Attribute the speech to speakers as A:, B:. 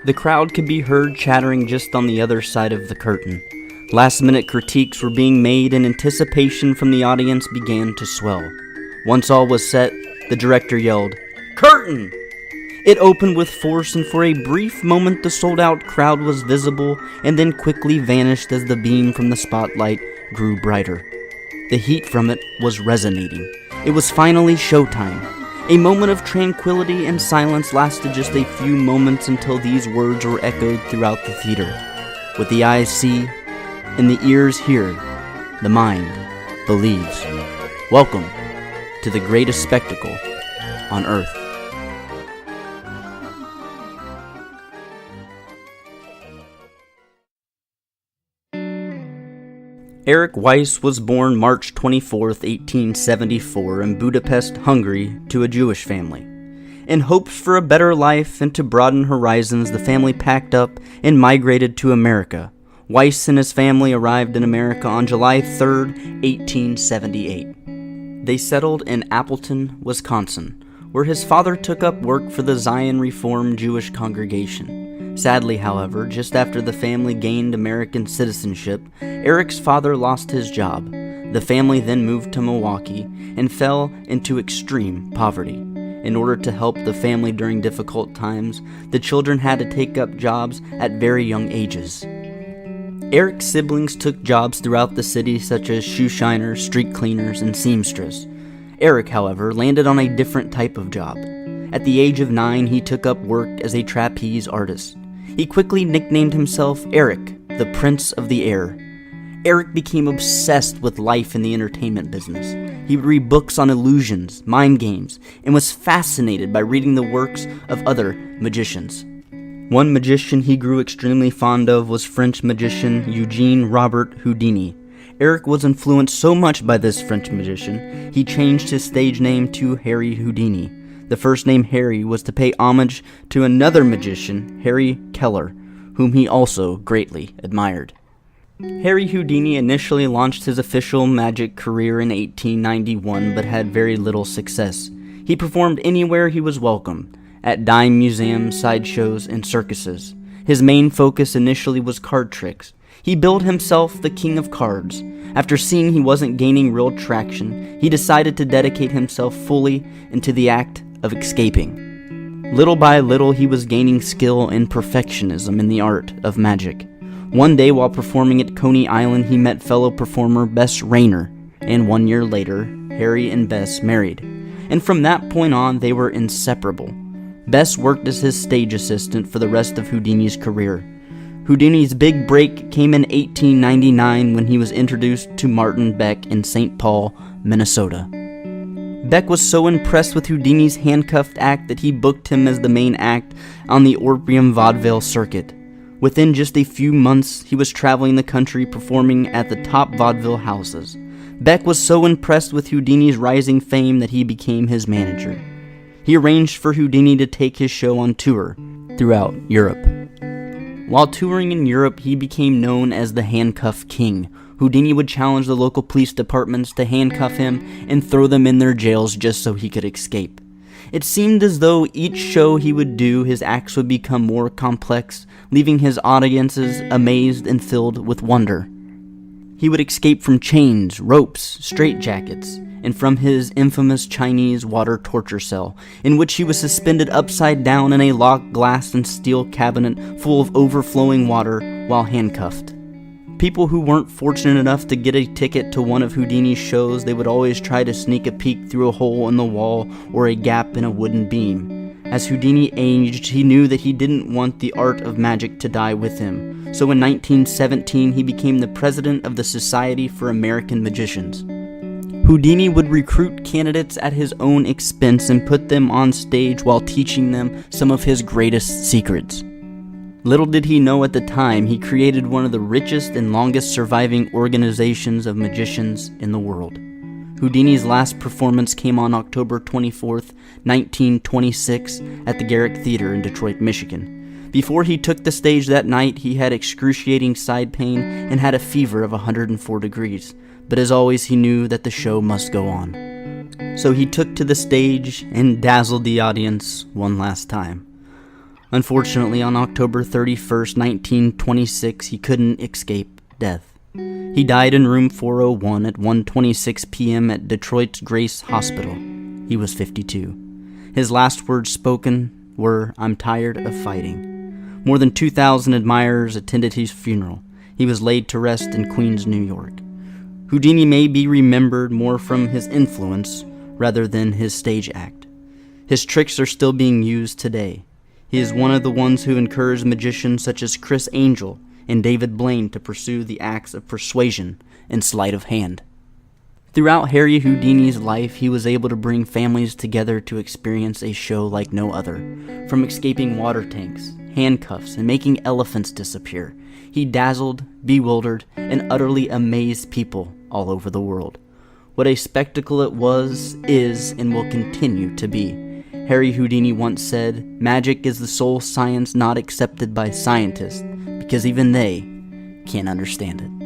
A: The crowd could be heard chattering just on the other side of the curtain. Last-minute critiques were being made and anticipation from the audience began to swell. Once all was set, the director yelled, "Curtain!" It opened with force, and for a brief moment the sold-out crowd was visible and then quickly vanished as the beam from the spotlight grew brighter. The heat from it was resonating. It was finally showtime. A moment of tranquility and silence lasted just a few moments until these words were echoed throughout the theater. What the eyes see and the ears hear, the mind believes. Welcome to the greatest spectacle on earth. Erich Weiss was born March 24, 1874 in Budapest, Hungary, to a Jewish family. In hopes for a better life and to broaden horizons, the family packed up and migrated to America. Weiss and his family arrived in America on July 3, 1878. They settled in Appleton, Wisconsin, where his father took up work for the Zion Reform Jewish congregation. Sadly, however, just after the family gained American citizenship, Erich's father lost his job. The family then moved to Milwaukee and fell into extreme poverty. In order to help the family during difficult times, the children had to take up jobs at very young ages. Erich's siblings took jobs throughout the city such as shoe shiners, street cleaners, and seamstress. Erich, however, landed on a different type of job. At the age of 9, he took up work as a trapeze artist. He quickly nicknamed himself Erich, the Prince of the Air. Erich became obsessed with life in the entertainment business. He would read books on illusions, mind games, and was fascinated by reading the works of other magicians. One magician he grew extremely fond of was French magician Eugene Robert Houdini. Erich was influenced so much by this French magician, he changed his stage name to Harry Houdini. The first name Harry was to pay homage to another magician, Harry Keller, whom he also greatly admired. Harry Houdini initially launched his official magic career in 1891 but had very little success. He performed anywhere he was welcome, at dime museums, sideshows, and circuses. His main focus initially was card tricks. He billed himself the king of cards. After seeing he wasn't gaining real traction, he decided to dedicate himself fully into the act of escaping. Little by little, he was gaining skill and perfectionism in the art of magic. One day, while performing at Coney Island, he met fellow performer Bess Rayner, and 1 year later, Harry and Bess married. And from that point on, they were inseparable. Bess worked as his stage assistant for the rest of Houdini's career. Houdini's big break came in 1899 when he was introduced to Martin Beck in St. Paul, Minnesota. Beck was so impressed with Houdini's handcuffed act that he booked him as the main act on the Orpheum vaudeville circuit. Within just a few months, he was traveling the country performing at the top vaudeville houses. Beck was so impressed with Houdini's rising fame that he became his manager. He arranged for Houdini to take his show on tour throughout Europe. While touring in Europe, he became known as the Handcuff King. Houdini would challenge the local police departments to handcuff him and throw them in their jails just so he could escape. It seemed as though each show he would do, his acts would become more complex, leaving his audiences amazed and filled with wonder. He would escape from chains, ropes, straitjackets, and from his infamous Chinese water torture cell, in which he was suspended upside down in a locked glass and steel cabinet full of overflowing water while handcuffed. People who weren't fortunate enough to get a ticket to one of Houdini's shows, they would always try to sneak a peek through a hole in the wall or a gap in a wooden beam. As Houdini aged, he knew that he didn't want the art of magic to die with him. So in 1917, he became the president of the Society for American Magicians. Houdini would recruit candidates at his own expense and put them on stage while teaching them some of his greatest secrets. Little did he know at the time, he created one of the richest and longest surviving organizations of magicians in the world. Houdini's last performance came on October 24th, 1926 at the Garrick Theater in Detroit, Michigan. Before he took the stage that night, he had excruciating side pain and had a fever of 104 degrees. But as always, he knew that the show must go on. So he took to the stage and dazzled the audience one last time. Unfortunately, on October 31st, 1926, he couldn't escape death. He died in room 401 at 1:26 p.m. at Detroit's Grace Hospital. He was 52. His last words spoken were, "I'm tired of fighting." More than 2,000 admirers attended his funeral. He was laid to rest in Queens, New York. Houdini may be remembered more from his influence rather than his stage act. His tricks are still being used today. He is one of the ones who encouraged magicians such as Chris Angel and David Blaine to pursue the acts of persuasion and sleight of hand. Throughout Harry Houdini's life, he was able to bring families together to experience a show like no other. From escaping water tanks, handcuffs, and making elephants disappear, he dazzled, bewildered, and utterly amazed people all over the world. What a spectacle it was, is, and will continue to be. Harry Houdini once said, "Magic is the sole science not accepted by scientists, because even they can't understand it."